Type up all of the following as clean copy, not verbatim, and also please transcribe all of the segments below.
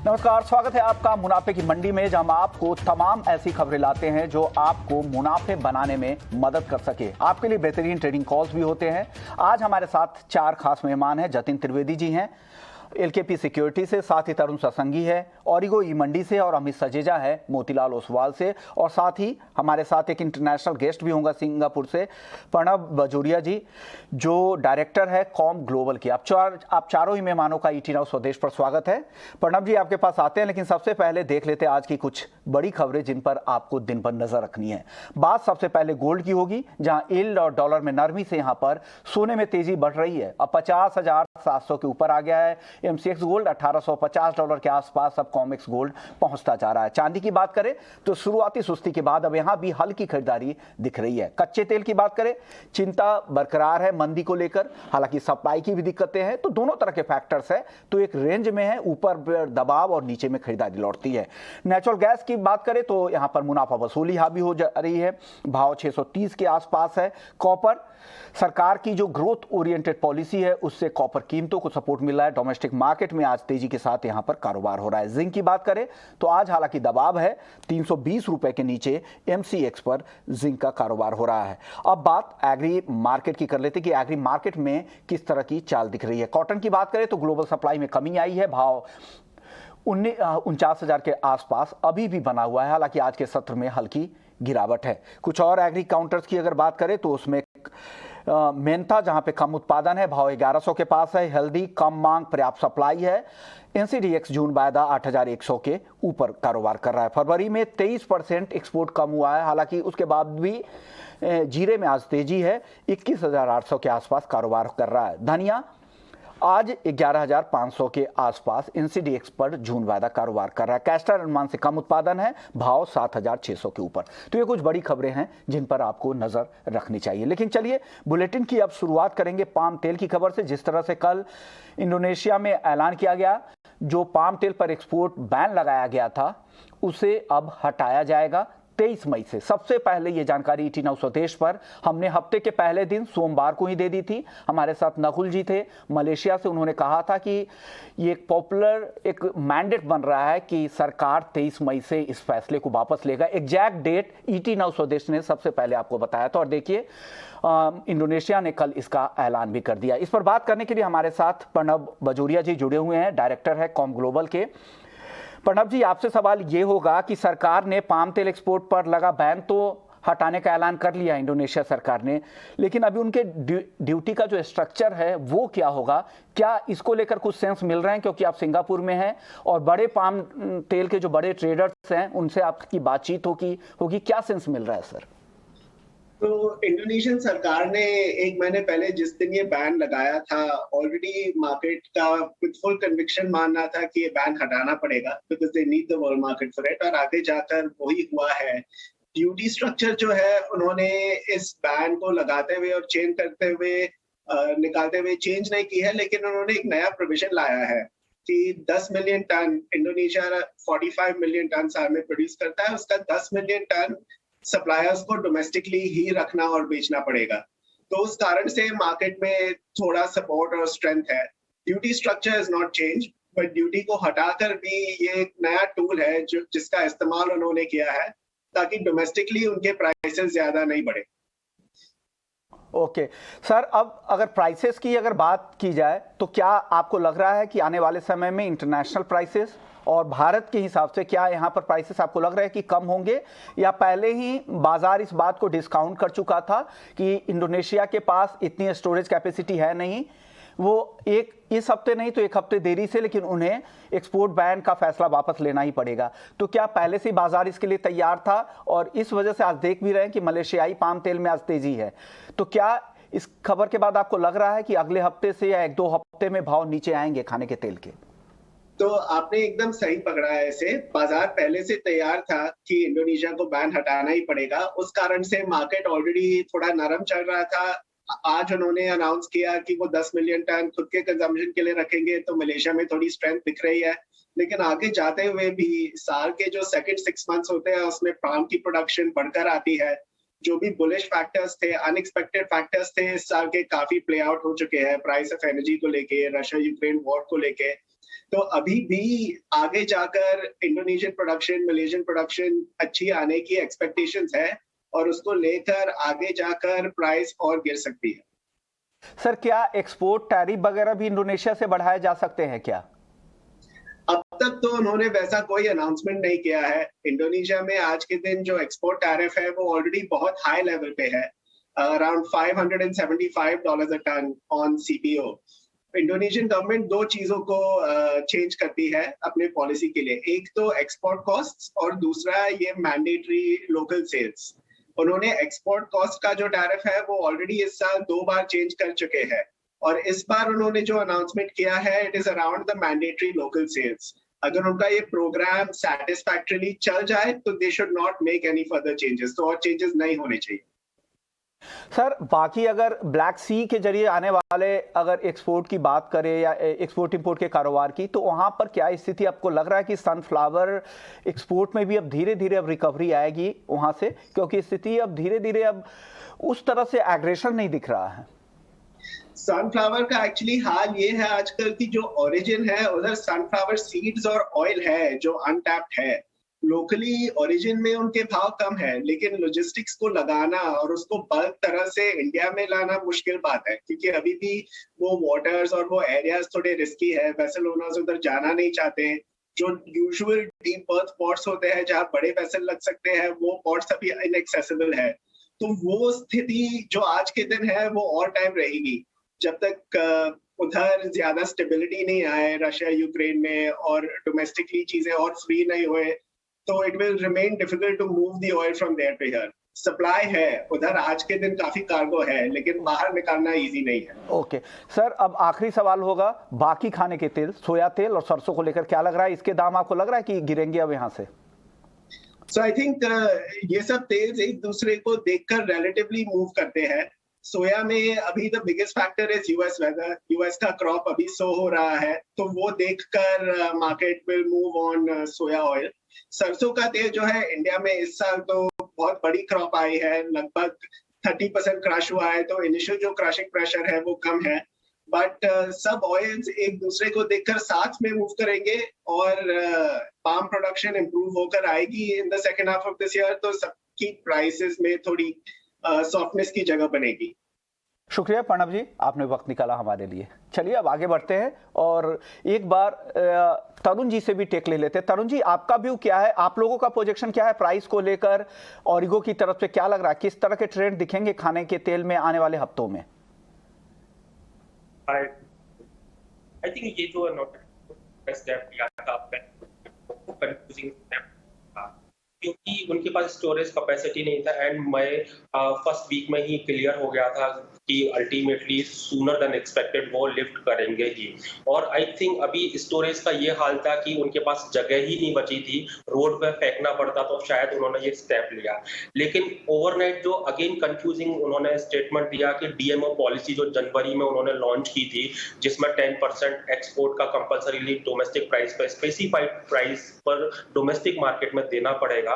नमस्कार, स्वागत है आपका मुनाफे की मंडी में, जहां हम आपको तमाम ऐसी खबरें लाते हैं जो आपको मुनाफे बनाने में मदद कर सके। आपके लिए बेहतरीन ट्रेडिंग कॉल्स भी होते हैं। आज हमारे साथ 4 खास मेहमान हैं। जतिन त्रिवेदी जी हैं एलकेपी सिक्योरिटी से, साथ ही तरुण सत्संगी है ऑरिगो ई मंडी से, और अमित सजेजा है मोतीलाल ओसवाल से, और साथ ही हमारे साथ एक इंटरनेशनल गेस्ट भी होंगे सिंगापुर से, प्रणब बजोरिया जी, जो डायरेक्टर है कॉम ग्लोबल की। आप चारों ही मेहमानों का ईटी नाउ स्वदेश पर स्वागत है। प्रणब जी आपके पास आते हैं, लेकिन सबसे पहले देख लेते हैं आज की कुछ बड़ी खबरें जिन पर आपको दिन भर नजर रखनी है। बात सबसे पहले गोल्ड की होगी, जहां यील्ड और डॉलर में नरमी से यहां पर सोने में तेजी बढ़ रही है। अब 50,700 के ऊपर आ गया है। एमसीएक्स गोल्ड $1850 के आसपास अब कॉमेक्स गोल्ड पहुंचता जा रहा है। चांदी की बात करें तो शुरुआती सुस्ती के बाद अब यहां भी हल्की खरीदारी दिख रही है। कच्चे तेल की बात करें, चिंता बरकरार है मंदी को लेकर, हालांकि सप्लाई की भी दिक्कतें हैं, तो दोनों तरह के फैक्टर्स है, तो एक रेंज में है, ऊपर दबाव और नीचे में खरीदारी लौटती है। नेचुरल गैस की बात करें तो यहां पर मुनाफा वसूली हावी हो जा रही है, भाव 630 के आसपास है। कॉपर, सरकार की जो ग्रोथ ओरिएंटेड पॉलिसी है उससे कॉपर कीमतों को सपोर्ट मिल रहा है। डोमेस्टिक मार्केट में आज तेजी के साथ यहां पर कारोबार हो रहा है। जिंक की बात करें तो आज हालांकि दबाव है, 320 रुपए के नीचे एमसीएक्स पर जिंक का कारोबार हो रहा है। अब बात एग्री मार्केट की कर लेते कि एग्री मार्केट में किस तरह की चाल दिख रही है। कॉटन की बात करें तो ग्लोबल सप्लाई में कमी आई है, भाव 49,000 के आसपास अभी भी बना हुआ है, हालांकि आज के सत्र में हल्की गिरावट है। कुछ और एग्री काउंटर्स की अगर बात करें तो उसमें मेंथा, जहां पे कम उत्पादन है, भाव 1100 के पास है। हेल्दी, कम मांग, पर्याप्त सप्लाई है। एनसीडीएक्स जून वायदा 8,100 के ऊपर कारोबार कर रहा है। फरवरी में 23% एक्सपोर्ट कम हुआ है, हालांकि उसके बाद भी जीरे में आज तेजी है, 21,800 के आसपास कारोबार कर रहा है। धनिया आज 11,500 के आसपास एनसीडीएक्स पर जून वायदा कारोबार कर रहा है। कैस्टर अनुमान से कम उत्पादन है, भाव 7,600 के ऊपर। तो ये कुछ बड़ी खबरें हैं जिन पर आपको नजर रखनी चाहिए। लेकिन चलिए बुलेटिन की अब शुरुआत करेंगे पाम तेल की खबर से। जिस तरह से कल इंडोनेशिया में ऐलान किया गया, जो पाम तेल पर एक्सपोर्ट बैन लगाया गया था उसे अब हटाया जाएगा 23 मई से। सबसे पहले ये जानकारी ईटी नाउ स्वदेश पर हमने हफ्ते के पहले दिन सोमवार को ही दे दी थी। हमारे साथ नकुल जी थे मलेशिया से, उन्होंने कहा था कि ये एक पॉपुलर एक मैंडेट बन रहा है कि सरकार 23 मई से इस फैसले को वापस लेगा। एग्जैक्ट डेट ईटी नाउ स्वदेश ने सबसे पहले आपको बताया था, और देखिए इंडोनेशिया ने कल इसका ऐलान भी कर दिया। इस पर बात करने के लिए हमारे साथ प्रणब बजोरिया जी जुड़े हुए हैं, डायरेक्टर है कॉम ग्लोबल के। प्रणब जी, आपसे सवाल ये होगा कि सरकार ने पाम तेल एक्सपोर्ट पर लगा बैन तो हटाने का ऐलान कर लिया इंडोनेशिया सरकार ने, लेकिन अभी उनके ड्यूटी का जो स्ट्रक्चर है वो क्या होगा? क्या इसको लेकर कुछ सेंस मिल रहे हैं, क्योंकि आप सिंगापुर में हैं और बड़े पाम तेल के जो बड़े ट्रेडर्स हैं उनसे आपकी बातचीत होगी, क्या सेंस मिल रहा है सर? तो इंडोनेशियन सरकार ने 1 महीने पहले जिस दिन ये बैन लगाया था, ऑलरेडी मार्केट का विद फुल कन्विक्शन मानना था कि ये बैन हटाना पड़ेगा, because they need the world market for it, और आगे जाकर वही हुआ है। ड्यूटी स्ट्रक्चर जो है उन्होंने इस बैन को लगाते हुए और चेंज करते हुए निकालते हुए चेंज नहीं की है, लेकिन उन्होंने एक नया प्रोविजन लाया है कि 10 million ton, Indonesia 45 million ton साल में प्रोड्यूस करता है, उसका 10 मिलियन टन सप्लायर्स को डोमेस्टिकली ही रखना और बेचना पड़ेगा। तो उस कारण से मार्केट में थोड़ा सपोर्ट और स्ट्रेंथ है। Duty structure is not change, but duty को हटाकर भी ये एक नया टूल है जिसका इस्तेमाल उन्होंने किया है ताकि डोमेस्टिकली उनके प्राइसेस ज्यादा नहीं बढ़े। ओके सर, अब अगर प्राइसेस की अगर बात की जाए तो क्या आपको लग रहा है कि आने वाले समय में इंटरनेशनल प्राइसेस और भारत के हिसाब से क्या यहाँ पर प्राइसेस आपको लग रहा है कि कम होंगे, या पहले ही बाजार इस बात को डिस्काउंट कर चुका था कि इंडोनेशिया के पास इतनी स्टोरेज कैपेसिटी है नहीं, वो एक इस हफ्ते नहीं तो एक हफ्ते देरी से, लेकिन उन्हें एक्सपोर्ट बैन का फैसला वापस लेना ही पड़ेगा। तो क्या पहले से बाजार इसके लिए तैयार था, और इस वजह से आज देख भी रहे हैं कि मलेशियाई पाम तेल में आज तेजी है, तो क्या इस खबर के बाद आपको लग रहा है कि अगले हफ्ते से या 1-2 हफ्ते में भाव नीचे आएंगे खाने के तेल के? तो आपने एकदम सही पकड़ा है इसे। बाजार पहले से तैयार था कि इंडोनेशिया को बैन हटाना ही पड़ेगा, उस कारण से मार्केट ऑलरेडी थोड़ा नरम चल रहा था। आज उन्होंने अनाउंस किया कि वो 10 मिलियन टन खुद के कंजम्पशन के लिए रखेंगे, तो मलेशिया में थोड़ी स्ट्रेंथ दिख रही है। लेकिन आगे जाते हुए भी साल के जो सेकंड 6 मंथ्स होते हैं उसमें पाम की प्रोडक्शन बढ़कर आती है। जो भी बुलिश फैक्टर्स थे, अनएक्सपेक्टेड फैक्टर्स थे, इस साल के काफी प्ले आउट हो चुके हैं। प्राइस ऑफ एनर्जी को लेके, रशिया यूक्रेन वॉर को लेके, तो अभी भी आगे जाकर इंडोनेशियन प्रोडक्शन, मलेशियन प्रोडक्शन अच्छी आने की एक्सपेक्टेशंस है और उसको लेकर आगे जाकर प्राइस और गिर सकती है। सर, क्या एक्सपोर्ट टैरिफ वगैरह भी इंडोनेशिया से बढ़ाए जा सकते हैं क्या? अब तक तो उन्होंने वैसा कोई अनाउंसमेंट नहीं किया है। इंडोनेशिया में आज के दिन जो एक्सपोर्ट टैरिफ है वो ऑलरेडी बहुत हाई लेवल पे है, around $575 a ton on CPO. Indonesian government दो चीजों को चेंज करती है अपने पॉलिसी के लिए, एक तो एक्सपोर्ट कॉस्ट्स और दूसरा ये मैंडेटरी लोकल सेल्स। उन्होंने एक्सपोर्ट कॉस्ट का जो टैरिफ है वो ऑलरेडी इस साल 2 बार चेंज कर चुके हैं और इस बार उन्होंने जो अनाउंसमेंट किया है it is around the mandatory local sales. अगर उनका ये प्रोग्राम सैटिस्फैक्टरीली चल जाए तो they should not make any further changes, तो और चेंजेस नहीं होने चाहिए। सर, बाकी अगर ब्लैक सी के जरिए आने वाले अगर एक्सपोर्ट की बात करें या एक्सपोर्ट इंपोर्ट के कारोबार की, तो वहां पर क्या स्थिति आपको लग रहा है कि सनफ्लावर एक्सपोर्ट में भी अब धीरे धीरे अब रिकवरी आएगी वहां से, क्योंकि स्थिति अब धीरे धीरे अब उस तरह से एग्रेशन नहीं दिख रहा है? सनफ्लावर का एक्चुअली हाल ये है आजकल की जो ओरिजिन है उधर सनफ्लावर सीड्स और ऑयल है जो अनटैप्ड है। लोकली ओरिजिन में उनके भाव कम है लेकिन लॉजिस्टिक्स को लगाना और उसको बल्क तरह से इंडिया में लाना मुश्किल बात है, क्योंकि अभी भी वो वाटर्स और वो एरियाज थोड़े रिस्की है। वेसल ओनर्स उधर जाना नहीं चाहते हैं। जो यूजुअल डीप बर्थ पोर्ट्स होते हैं जहाँ बड़े वेसल लग सकते हैं वो पोर्ट्स अभी इनएक्सेसिबल है। तो वो स्थिति जो आज के दिन है वो और टाइम रहेगी जब तक उधर ज्यादा स्टेबिलिटी नहीं आए रशिया यूक्रेन में और डोमेस्टिकली चीजें और फ्री नहीं हुए, तो it will remain difficult to move the oil from there to here. Supply है उधर, आज के दिन काफी कार्गो है लेकिन बाहर निकालना इजी नहीं है। ओके सर, अब आखिरी सवाल होगा, बाकी खाने के तेल, सोया तेल और सरसों को लेकर क्या लग रहा है? इसके दाम आपको लग रहा है कि गिरेंगे अब यहाँ से? सो आई थिंक ये सब तेल एक दूसरे को देखकर रिलेटिवली मूव करते हैं। सोया में अभी the biggest factor is US weather. US का क्रॉप अभी सो हो रहा है तो वो देखकर market will move on soya oil. सरसों का तेल जो है इंडिया में इस साल तो बहुत बड़ी क्रॉप आई है, लगभग 30% क्रश हुआ है, तो इनिशियल जो क्रशिंग प्रेशर है वो कम है। बट सब ऑयल्स एक दूसरे को देखकर साथ में मूव करेंगे और पाम प्रोडक्शन इंप्रूव होकर आएगी in the second half of this year, तो सबकी प्राइसेस में थोड़ी सॉफ्टनेस की जगह बनेगी। शुक्रिया प्रणव जी, आपने वक्त निकाला हमारे लिए। चलिए अब आगे बढ़ते हैं और एक बार तरुण जी से भी टेक ले लेते हैं। तरुण जी, आपका व्यू क्या है? आप लोगों का प्रोजेक्शन क्या है प्राइस को लेकर? ऑरिगो की तरफ से क्या लग रहा है, किस तरह के ट्रेंड दिखेंगे खाने के तेल में आने वाले हफ्तों में? आई थिंक ये जो स्टेप लिया था कंफ्यूजिंग स्टेप था क्योंकि उनके पास स्टोरेज कैपेसिटी नहीं था एंड मैं फर्स्ट वीक में ही क्लियर हो गया था कि अल्टीमेटली सूनर देन एक्सपेक्टेड वो लिफ्ट करेंगे ही। और आई थिंक अभी स्टोरेज का ये हाल था कि उनके पास जगह ही नहीं बची थी, रोड पे फेंकना पड़ता, तो शायद उन्होंने ये स्टेप लिया। लेकिन ओवरनाइट जो अगेन कंफ्यूजिंग उन्होंने स्टेटमेंट दिया कि डीएमओ पॉलिसी जो जनवरी में उन्होंने लॉन्च की थी जिसमें 10% एक्सपोर्ट का कंपल्सरीली डोमेस्टिक प्राइस पर स्पेसिफाइड प्राइस पर डोमेस्टिक मार्केट में देना पड़ेगा,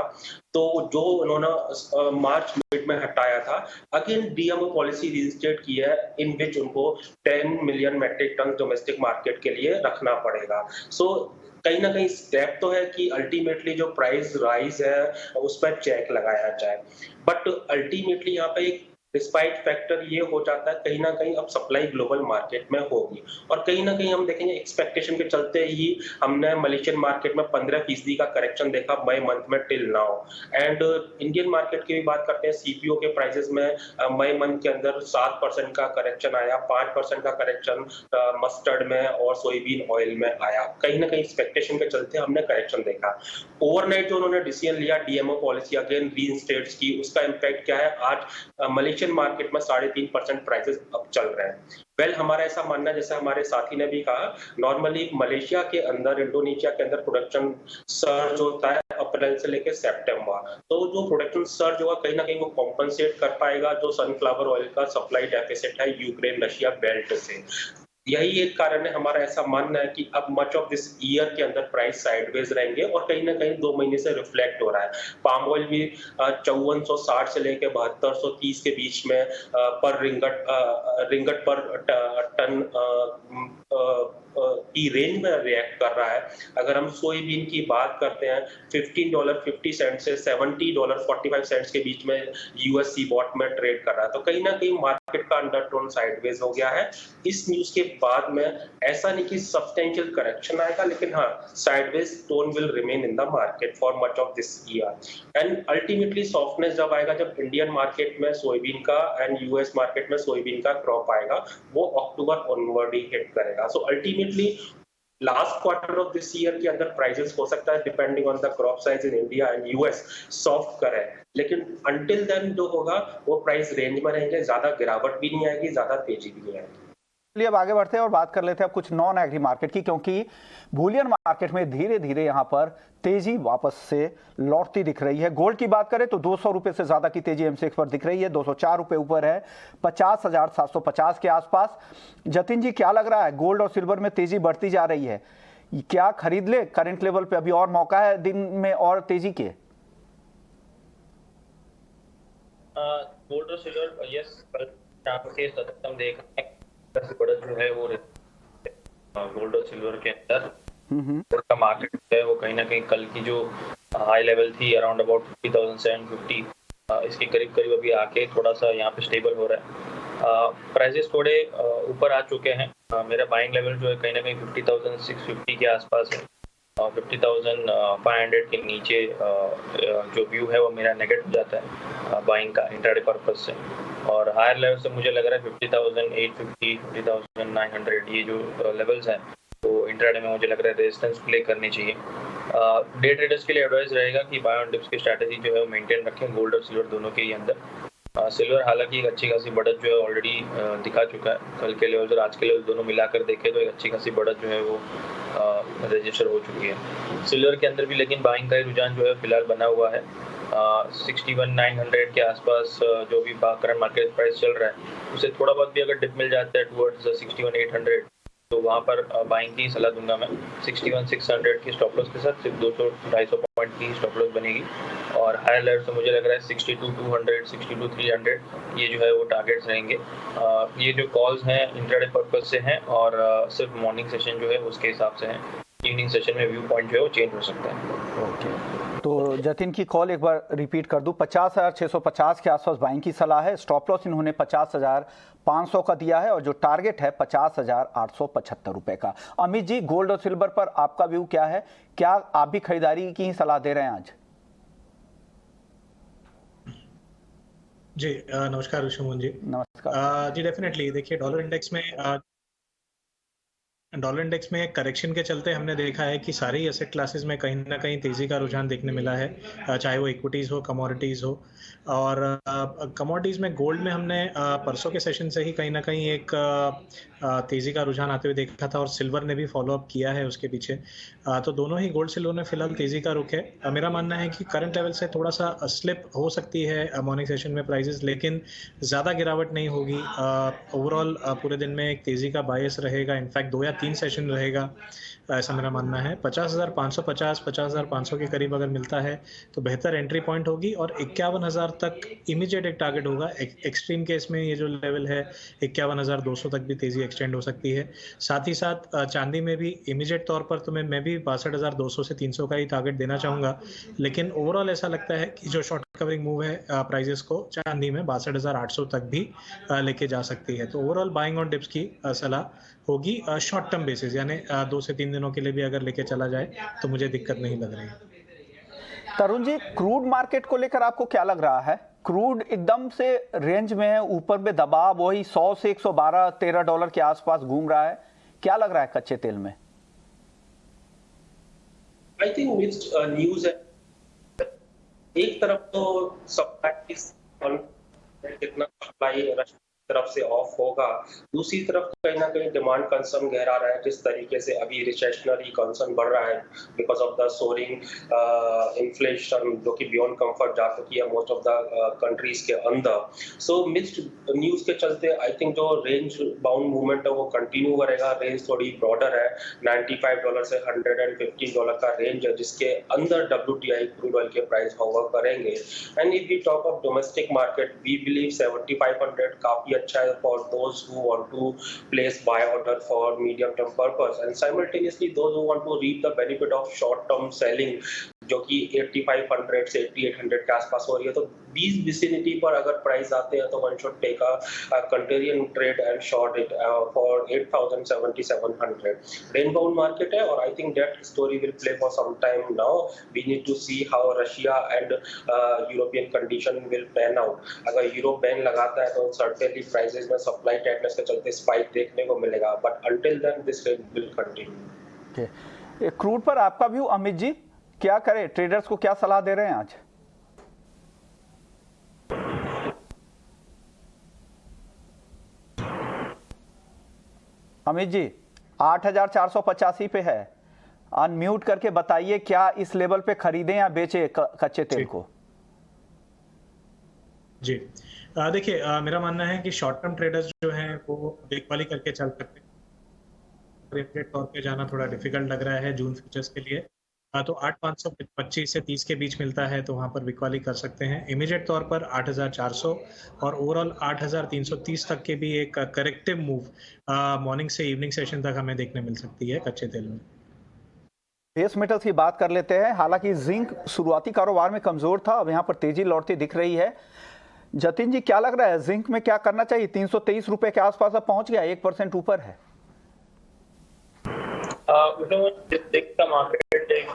तो जो उन्होंने मार्च मिड में हटाया था, अगेन डीएमओ पॉलिसी रीस्टेट की है इन विच उनको 10 मिलियन मेट्रिक टन डोमेस्टिक मार्केट के लिए रखना पड़ेगा। सो कहीं ना कहीं स्टेप तो है कि अल्टीमेटली जो प्राइस राइज है उस पर चेक लगाया जाए, बट अल्टीमेटली यहाँ पे एक डिस्पाइट फैक्टर ये हो जाता है कहीं ना कहीं अब सप्लाई ग्लोबल मार्केट में होगी और कहीं ना कहीं हम देखेंगे एक्सपेक्टेशन के चलते ही हमने मलेशियन मार्केट में 15% का करेक्शन देखा मई मंथ में till now. And Indian market की भी बात करते हैं, सीपीओ के प्राइसेस में मई मंथ के अंदर 7% का करेक्शन आया, 5% का करेक्शन मस्टर्ड में और सोयाबीन ऑयल में आया। कहीं ना कहीं एक्सपेक्टेशन के चलते हमने करेक्शन देखा। ओवरनाइट जो उन्होंने डिसीजन लिया डीएमओ पॉलिसी अगेन रीइंस्टेट्स की, उसका इम्पैक्ट क्या है? आज मलेशियन मार्केट में 3.5% प्राइसेस अब चल रहे हैं। वेल हमारा ऐसा मानना है, जैसे हमारे साथी ने भी कहा, नॉर्मली मलेशिया के अंदर, इंडोनेशिया के अंदर प्रोडक्शन सर्ज होता है अप्रैल से लेकर सितंबर, तो जो प्रोडक्शन सर्ज होगा कहीं ना कहीं वो कॉम्पनसेट कर पाएगा जो सनफ्लावर ऑयल का सप्लाई डेफिसिट है यूक्रेन रशिया बेल्ट से। यही एक कारण है, हमारा ऐसा मानना है कि अब मच ऑफ दिस ईयर के अंदर प्राइस साइडवेज रहेंगे और कहीं ना कहीं 2 महीने से रिफ्लेक्ट हो रहा है। पाम ऑयल भी 5460 से लेकर 7230 के बीच में पर रिंगट पर टन की रेंज में रिएक्ट कर रहा है। अगर हम सोयाबीन की बात करते हैं, $15.50 से $70.45 के बीच में यूएस सीबॉट में ट्रेड कर रहा है। तो कहीं ना कहीं मार्केट का अंडरटोन साइडवेज हो गया है। इस न्यूज के बाद में ऐसा नहीं कि सब्सटेंशियल करेक्शन आएगा, लेकिन हाँ, sideways tone will remain in the market for much of this year. And ultimately softness जब आएगा, जब इंडियन मार्केट में सोयाबीन का एंड यूएस मार्केट में सोयाबीन का क्रॉप आएगा, वो अक्टूबर ऑनवर्ड ही हिट करेगा। So ultimately last quarter of this year के अंदर प्राइसेस हो सकता है depending on the crop size in India and US soft करे, लेकिन अंटिल देन जो होगा वो प्राइस रेंज में रहेंगे, ज्यादा गिरावट भी नहीं आएगी, ज्यादा तेजी भी नहीं आएगी। चलिए अब आगे बढ़ते हैं और बात कर लेते हैं अब कुछ नॉन एग्री मार्केट की, क्योंकि बुलियन मार्केट में धीरे धीरे यहां पर तेजी वापस से लौटती दिख रही है। गोल्ड की बात करें तो 200 रुपए से ज्यादा की तेजी एमसीएक्स पर दिख रही है, 204 रुपए ऊपर है, 50,750 के आसपास। जतिन जी, क्या लग रहा है, गोल्ड और सिल्वर में तेजी बढ़ती जा रही है, क्या खरीद ले करंट लेवल पे? अभी और मौका है दिन में और तेजी के? गोल्ड और सिल्वर यस, हम देख रहे हैं बढ़त जो है वो गोल्ड और सिल्वर के अंदर गोल्ड का मार्केट है वो कहीं ना कहीं कल की जो हाई लेवल थी अराउंड अबाउट 50,750 इसके करीब करीब अभी आके थोड़ा सा यहाँ पे स्टेबल हो रहा है। प्राइसेस थोड़े ऊपर आ चुके हैं। मेरा बाइंग लेवल जो है कहीं ना कहीं 50,650 के आसपास है। 50,500 के नीचे जो व्यू है वो मेरा नेगेटिव हो जाता है बाइंग का इंट्राडे पर्पस से, और हायर लेवल से मुझे लग रहा है 50,850 50,900 ये जो लेवल्स हैं तो इंट्राडे में मुझे लग रहा है रेजिस्टेंस प्ले करनी चाहिए। डे ट्रेडर्स के लिए एडवाइस रहेगा कि बाय ऑन डिप्स की स्ट्रैटेजी जो है वो मेंटेन रखें गोल्ड और सिल्वर दोनों के ही अंदर। सिल्वर हालांकि एक अच्छी खासी बढ़त जो है ऑलरेडी दिखा चुका है, कल के लेवल और आज के लेवल दोनों मिलाकर देखें तो एक अच्छी खासी बढ़त जो है वो रजिस्टर हो चुकी है सिल्वर के अंदर भी, लेकिन बाइंग का रुझान जो है फिलहाल बना हुआ है। 61,900 के आसपास जो भी करंट मार्केट प्राइस चल रहा है उसे थोड़ा बहुत भी अगर डिप मिल जाता है टुवर्ड्स 61,800 तो वहाँ पर बाइंग की सलाह दूंगा मैं। 61,600 की स्टॉप लॉस के साथ सिर्फ 200-250 पॉइंट की स्टॉप लॉस बनेगी, और हायर लेवल से मुझे लग रहा है 62,200 62,300 ये जो है वो टारगेट्स रहेंगे। ये जो कॉल्स हैं इंट्राडे पर्पस से हैं और सिर्फ मॉर्निंग सेशन जो है उसके हिसाब से है, इवनिंग सेशन में व्यू पॉइंट जो है वो चेंज हो सकता है। ओके, तो जतिन की कॉल एक बार रिपीट कर दूं, 50,650 के आसपास बाइंग की सलाह है, स्टॉप लॉस इन्होंने 50,500 का दिया है और जो टारगेट है 50,875 रुपए का। अमित जी, गोल्ड और सिल्वर पर आपका व्यू क्या है, क्या आप भी खरीदारी की ही सलाह दे रहे हैं आज? जी नमस्कार ऋषिमोहन जी। नमस्कार जी डेफिनेटली, देखिए डॉलर इंडेक्स में करेक्शन के चलते हमने देखा है कि सारी एसेट क्लासेस में कहीं ना कहीं तेजी का रुझान देखने मिला है, चाहे वो इक्विटीज हो, कमोडिटीज हो। और कमोडिटीज में गोल्ड में हमने परसों के सेशन से ही कहीं ना कहीं एक तेजी का रुझान आते हुए देखा था, और सिल्वर ने भी फॉलोअप किया है उसके पीछे। तो दोनों ही गोल्ड सिल्वर में फिलहाल तेजी का रुख है। मेरा मानना है कि करंट लेवल से थोड़ा सा स्लिप हो सकती है मॉर्निंग सेशन में प्राइसेस, लेकिन ज़्यादा गिरावट नहीं होगी। ओवरऑल पूरे दिन में एक तेजी का बायस रहेगा, इनफैक्ट 2 या 3 सेशन रहेगा, ऐसा मेरा मानना है। 50,550 50,500 के करीब अगर मिलता है तो बेहतर एंट्री पॉइंट होगी, और 51,000 तक इमीडिएट एक टारगेट होगा। एक्सट्रीम केस में ये जो लेवल है 51,200 तक भी तेजी एक्सटेंड हो सकती है। साथ ही साथ चांदी में भी इमीडिएट तौर पर तो मैं भी 62,200 से 300 का ही टारगेट देना चाहूँगा, लेकिन ओवरऑल ऐसा लगता है कि जो शॉर्ट कवरिंग मूव है प्राइजेस को चांदी में 62,800 तक भी लेके जा सकती है। तो ओवरऑल बाइंग ऑन डिप्स की सलाह होगी शॉर्ट टर्म बेसिस, यानी 2 से 3 दिनों के लिए भी अगर लेके चला जाए तो मुझे दिक्कत नहीं लग रही। तरुण जी, क्रूड मार्केट को लेकर आपको क्या लग रहा है? क्रूड एकदम से रेंज में है, ऊपर में दबाव वही 100 से 112-13 डॉलर के आसपास घूम रहा है, क्या लग रहा है कच्चे तेल में? आई थिंक मिक्स्ड न्यूज है। एक तरफ तो सप्लाई कितना सप्लाई तरफ से ऑफ होगा, दूसरी तरफ कहीं ना कहीं डिमांड कंसर्न गहरा रहा है, जिस तरीके से अभी रिसेशनरी कंसर्न बढ़ रहा है because of the soaring inflation जो कि बियॉन्ड कंफर्ट जा चुकी है मोस्ट ऑफ द कंट्रीज के अंदर। सो मिक्स्ड न्यूज के चलते आई थिंक जो रेंज बाउंड मूवमेंट है वो कंटिन्यू करेगा। रेंज थोड़ी ब्रॉडर है, $95 से $150 का रेंज है, जिसके अंदर WTI क्रूड ऑयल के प्राइस होवर करेंगे। And if we talk of domestic market, we believe 7,500 काफी अच्छा है for those who want to place buy order for medium term purpose, and simultaneously those who want to reap the benefit of short term selling जो कि 8500 से 8800 के आसपास हो रही है। तो 20 विसिनिटी पर अगर प्राइस आते हैं तो one should take a contrarian trade and short it for 8700। Range bound market है और I think that story will play for some time now. We need to see how Russia and European condition will pan out. अगर Europe ban लगाता है तो certainly prices में supply tightness के चलते spike देखने को मिलेगा, but until then this rate will continue. Crude पर आपका व्यू अमित जी, क्या करें, ट्रेडर्स को क्या सलाह दे रहे हैं आज? अमित जी 8485 पे है, अनम्यूट करके बताइए क्या इस लेवल पे खरीदें या बेचें कच्चे तेल को? जी देखिए, मेरा मानना है कि शॉर्ट टर्म ट्रेडर्स जो हैं वो देखभाली करके चल सकते हैं। रेट तौर पे जाना थोड़ा डिफिकल्ट लग रहा है जून फ्यूचर्स के लिए, तो 8525 से 30 के बीच मिलता है तो वहां पर बिकवाली कर सकते हैं। इमीडिएट तौर पर 8400 और ओवरऑल 8330 तक के भी एक करेक्टिव मूव मॉर्निंग से इवनिंग सेशन तक हमें देखने मिल सकती है कच्चे तेल में। बेस मेटल्स की बात कर लेते हैं। हालांकि जिंक शुरुआती कारोबार में कमजोर था, अब यहाँ पर तेजी लौटती दिख रही है। जतिन जी क्या लग रहा है, जिंक में क्या करना चाहिए? 323 रुपए के आसपास अब पहुंच गया, 1% ऊपर है। जिंक का मार्केट एक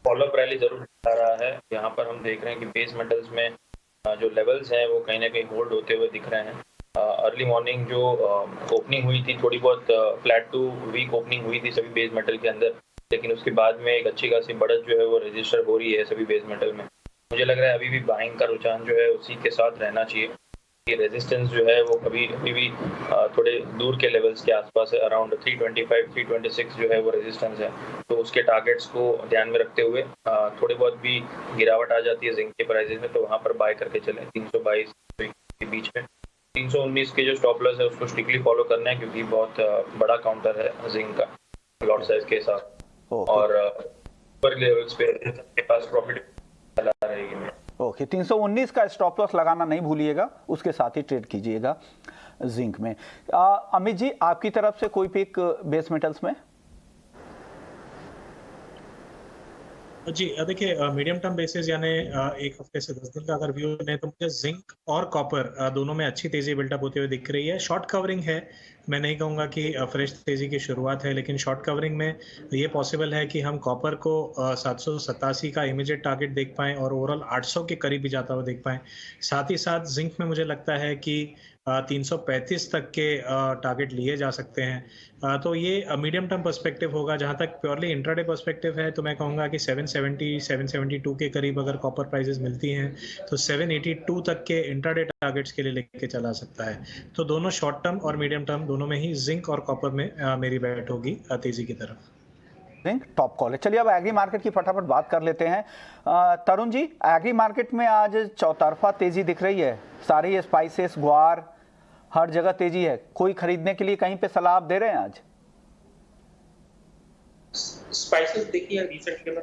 फॉलोअप रैली जरूर दिखा रहा है। यहाँ पर हम देख रहे हैं कि बेस मेटल्स में जो लेवल्स हैं वो कहीं ना कहीं होल्ड होते हुए दिख रहे हैं। अर्ली मॉर्निंग जो ओपनिंग हुई थी, थोड़ी बहुत फ्लैट टू वीक ओपनिंग हुई थी सभी बेस मेटल के अंदर, लेकिन उसके बाद में एक अच्छी खासी बढ़त जो है वो रजिस्टर हो रही है सभी बेस मेटल में। मुझे लग रहा है अभी भी बाइंग का रुझान जो है उसी के साथ रहना चाहिए। रेजिस्टेंस जो है वो अभी भी थोड़े दूर के लेवल्स के आसपास है, अराउंड 325 326 जो है वो रेजिस्टेंस है। तो उसके टारगेट्स को ध्यान में रखते हुए थोड़ी बहुत भी गिरावट आ जाती है जिंक के प्राइसेस में तो वहां पर बाय करके चलें। 322 के बीच में 319 के जो स्टॉप लॉस है उसको स्ट्रिक्टली फॉलो करना है, क्योंकि बहुत बड़ा काउंटर है जिंक का लॉट साइज के साथ। और ऊपर लेवल्स पे के पास प्रॉफिट चला रहेगी। ओके, 319 का स्टॉप लॉस लगाना नहीं भूलिएगा, उसके साथ ही ट्रेड कीजिएगा जिंक में। अमित जी आपकी तरफ से कोई पिक बेस मेटल्स में? जी देखिए, मीडियम टर्म बेसिस यानी एक हफ्ते से 10 दिन का अगर व्यू लें तो मुझे जिंक और कॉपर दोनों में अच्छी तेजी बिल्डअप होते हुए दिख रही है। शॉर्ट कवरिंग है, मैं नहीं कहूँगा कि फ्रेश तेजी की शुरुआत है, लेकिन शॉर्ट कवरिंग में ये पॉसिबल है कि हम कॉपर को 787 का इमीडिएट टारगेट देख पाएँ और ओवरऑल 800 के करीब भी जाता हुआ देख पाएँ। साथ ही साथ जिंक में मुझे लगता है कि 335 तक के टारगेट लिए जा सकते हैं। तो ये मीडियम टर्म पर्सपेक्टिव होगा। जहां तक प्योरली इंट्राडे पर्सपेक्टिव है तो मैं कहूँगा कि 770 772 के करीब अगर कॉपर प्राइसेस मिलती हैं तो 782 तक के इंट्राडे टारगेट्स के लिए लेके चला सकता है। तो दोनों शॉर्ट टर्म और मीडियम टर्म दोनों में ही जिंक और कॉपर में मेरी बैट होगी तेजी की तरफ। जिंक टॉप कॉल है। चलिए अब एग्री मार्केट की फटाफट बात कर लेते हैं। तरुण जी, एग्री मार्केट में आज चौतरफा तेजी दिख रही है, सारी स्पाइसेस, ग्वार, हर जगह तेजी है। कोई खरीदने के लिए कहीं पे सलाह आप दे रहे हैं आज? स्पाइसेस देखिए रिसेंटली में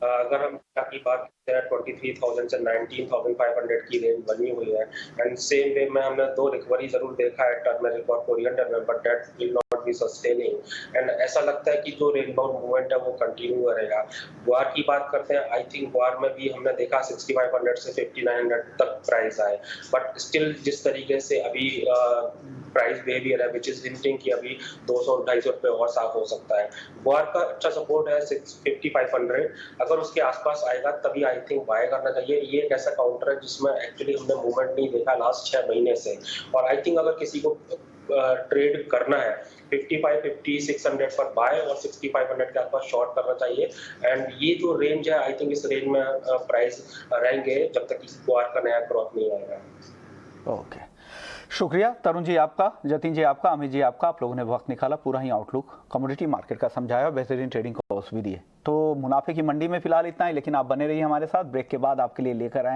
अगर हम की बात करते हैं 23,000 से 19,500 की रेंज बनी हुई है, एंड सेम वे में हमने दो रिकवरी जरूर देखा है टर्मरिक और कोरिएंडर में, but that will not be sustaining. And ऐसा लगता है कि जो रेंज बाउंड मूवमेंट है वो कंटिन्यू करेगा। ग्वार की बात करते हैं, आई थिंक ग्वार में भी हमने देखा 6500 से 5900 तक प्राइस आए, बट स्टिल जिस तरीके से अभी प्राइस बिहेवियर है विच इज हिंटिंग कि अभी 200-250 रुपए और साफ हो सकता है। ग्वार का अच्छा सपोर्ट है 5500, अगर उसके आसपास आएगा तभी आई थिंक बाय करना चाहिए। ये एक ऐसा काउंटर है जिसमें एक्चुअली हमने मूवमेंट नहीं देखा लास्ट 6 महीने से, और आई थिंक अगर किसी को ट्रेड करना है 55-5600 पर बाय और 6500 के आसपास शॉर्ट करना चाहिए। एंड ये जो रेंज है आई थिंक इस रेंज में प्राइस रहेंगे जब तक कि ग्वार का नया क्रॉप नहीं आएगा। ओके, शुक्रिया तरुण जी आपका, जतिन जी आपका, अमित जी आपका। आप लोगों ने वक्त निकाला, पूरा ही आउटलुक कमोडिटी मार्केट का समझाया, बेहतरीन ट्रेडिंग कोर्स भी दिए। तो मुनाफे की मंडी में फिलहाल इतना ही, लेकिन आप बने रहिए हमारे साथ। ब्रेक के बाद आपके लिए लेकर आए